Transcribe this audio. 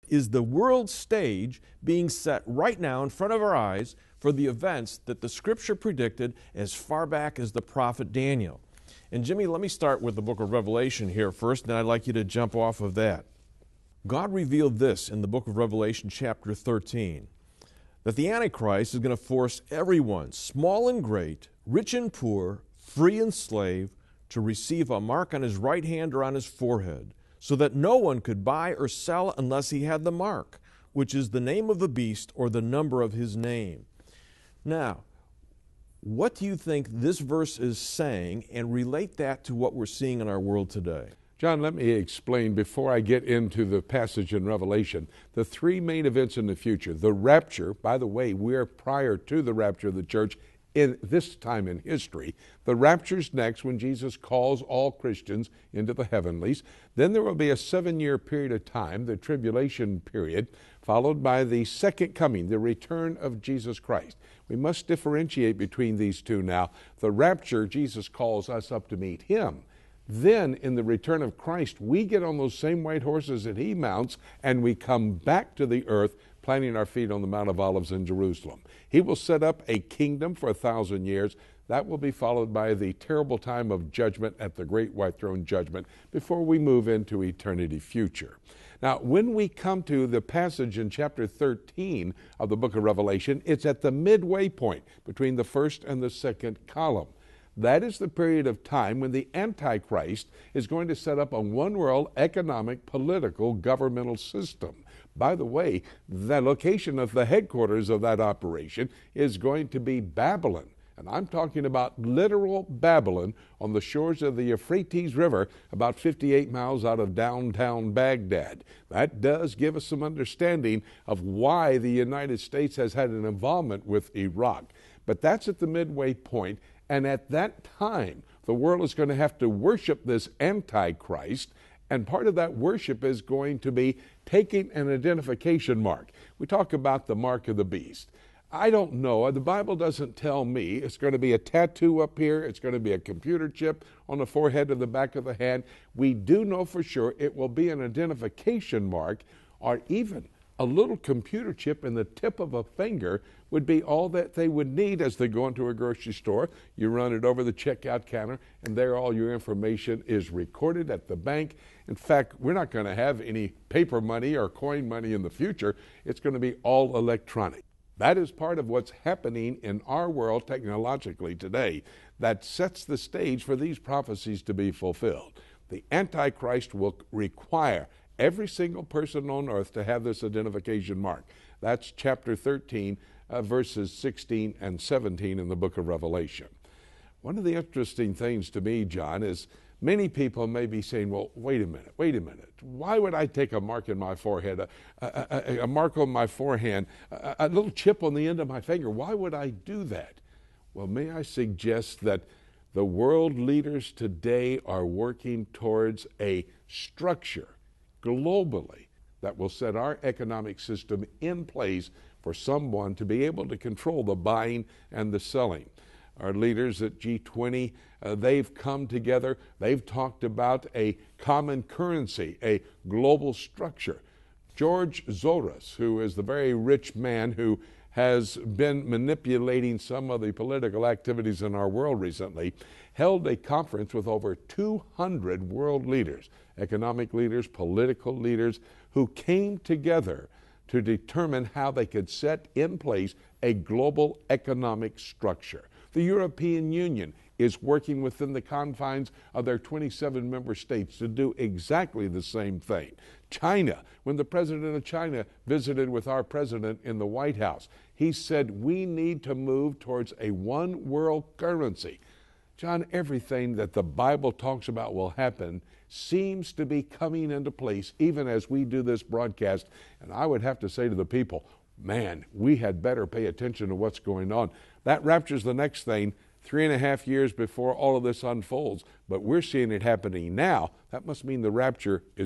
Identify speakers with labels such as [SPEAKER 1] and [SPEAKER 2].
[SPEAKER 1] is the world stage being set right now in front of our eyes for the events that the Scripture predicted as far back as the prophet Daniel. And Jimmy, let me start with the book of Revelation here first, and I'd like you to jump off of that. God revealed this in the book of Revelation chapter 13, that the Antichrist is going to force everyone, small and great, rich and poor, free and slave, to receive a mark on his right hand or on his forehead, so that no one could buy or sell unless he had the mark, which is the name of the beast or the number of his name. Now, what do you think this verse is saying, and relate that to what we're seeing in our world today?
[SPEAKER 2] John, let me explain before I get into the passage in Revelation, the three main events in the future. The rapture, by the way, we're prior to the rapture of the church in this time in history. The rapture's next when Jesus calls all Christians into the heavenlies. Then there will be a 7-year period of time, the tribulation period, followed by the second coming, the return of Jesus Christ. We must differentiate between these two now. The rapture, Jesus calls us up to meet him. Then, in the return of Christ, we get on those same white horses that he mounts, and we come back to the earth, planting our feet on the Mount of Olives in Jerusalem. He will set up a kingdom for 1,000 years. That will be followed by the terrible time of judgment at the great white throne judgment before we move into eternity future. Now, when we come to the passage in chapter 13 of the book of Revelation, it's at the midway point between the first and the second column. That is the period of time when the Antichrist is going to set up a one-world economic, political, governmental system. By the way, the location of the headquarters of that operation is going to be Babylon. And I'm talking about literal Babylon on the shores of the Euphrates River, about 58 miles out of downtown Baghdad. That does give us some understanding of why the United States has had an involvement with Iraq. But that's at the midway point. And at that time, the world is going to have to worship this Antichrist, and part of that worship is going to be taking an identification mark. We talk about the mark of the beast. I don't know. The Bible doesn't tell me. It's going to be a tattoo up here. It's going to be a computer chip on the forehead or the back of the hand. We do know for sure it will be an identification mark, or even a little computer chip in the tip of a finger would be all that they would need as they go into a grocery store. You run it over the checkout counter, and there all your information is recorded at the bank. In fact, we're not going to have any paper money or coin money in the future. It's going to be all electronic. That is part of what's happening in our world technologically today that sets the stage for these prophecies to be fulfilled. The Antichrist will require every single person on earth to have this identification mark. That's chapter 13, verses 16 and 17 in the book of Revelation. One of the interesting things to me, John, is many people may be saying, well, wait a minute. Why would I take a mark in my forehead, a mark on my forehand, a little chip on the end of my finger? Why would I do that? Well, may I suggest that the world leaders today are working towards a structure globally that will set our economic system in place for someone to be able to control the buying and the selling. Our leaders at G20, they've come together. They've talked about a common currency, a global structure. George Soros, who is the very rich man who has been manipulating some of the political activities in our world recently, held a conference with over 200 world leaders, economic leaders, political leaders, who came together to determine how they could set in place a global economic structure. The European Union is working within the confines of their 27 member states to do exactly the same thing. China, when the president of China visited with our president in the White House, he said we need to move towards a one world currency. John, everything that the Bible talks about will happen seems to be coming into place even as we do this broadcast. And I would have to say to the people, man, we had better pay attention to what's going on. That rapture's the next thing, 3.5 years before all of this unfolds. But we're seeing it happening now. That must mean the rapture is